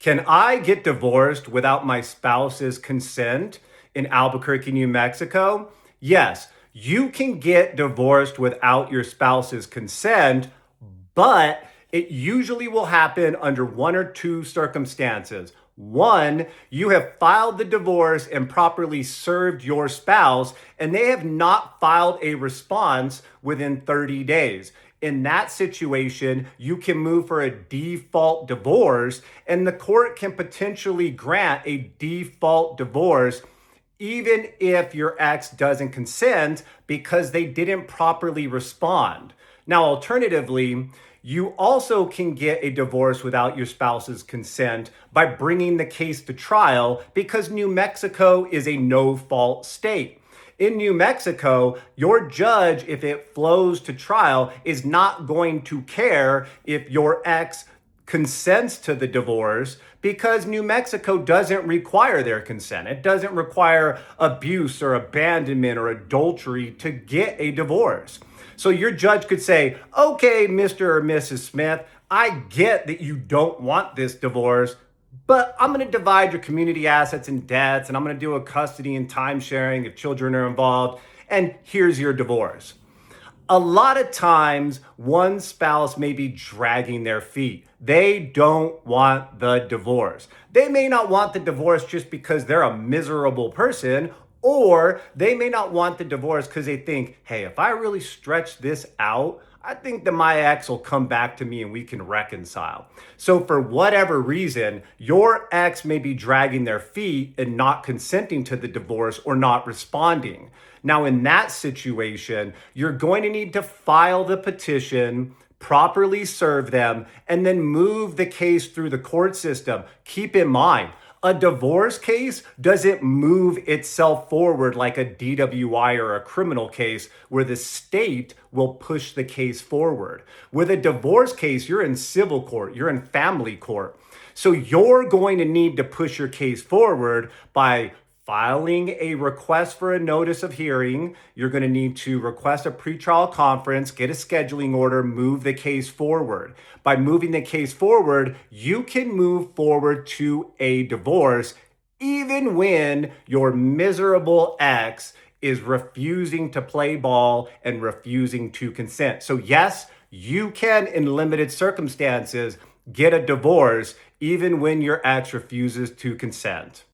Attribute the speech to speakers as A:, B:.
A: Can I get divorced without my spouse's consent in Albuquerque, New Mexico? Yes, you can get divorced without your spouse's consent, but it usually will happen under one or two circumstances. One, you have filed the divorce and properly served your spouse, and they have not filed a response within 30 days. In that situation, you can move for a default divorce, and the court can potentially grant a default divorce even if your ex doesn't consent because they didn't properly respond. Now, alternatively, you also can get a divorce without your spouse's consent by bringing the case to trial because New Mexico is a no-fault state. In New Mexico, your judge, if it flows to trial, is not going to care if your ex consents to the divorce because New Mexico doesn't require their consent. It doesn't require abuse or abandonment or adultery to get a divorce. So your judge could say, okay, Mr. or Mrs. Smith, I get that you don't want this divorce, but I'm going to divide your community assets and debts, and I'm going to do a custody and time sharing if children are involved, and here's your divorce. A lot of times, one spouse may be dragging their feet. They don't want the divorce. They may not want the divorce just because they're a miserable person, or they may not want the divorce because they think, hey, if I really stretch this out, I think that my ex will come back to me and we can reconcile. So for whatever reason, your ex may be dragging their feet and not consenting to the divorce or not responding. Now, in that situation, you're going to need to file the petition, properly serve them, and then move the case through the court system. Keep in mind, a divorce case doesn't move itself forward like a DWI or a criminal case where the state will push the case forward. With a divorce case, you're in civil court, you're in family court. So you're going to need to push your case forward by filing a request for a notice of hearing. You're going to need to request a pretrial conference, get a scheduling order, move the case forward. By moving the case forward, you can move forward to a divorce even when your miserable ex is refusing to play ball and refusing to consent. So yes, you can, in limited circumstances, get a divorce even when your ex refuses to consent.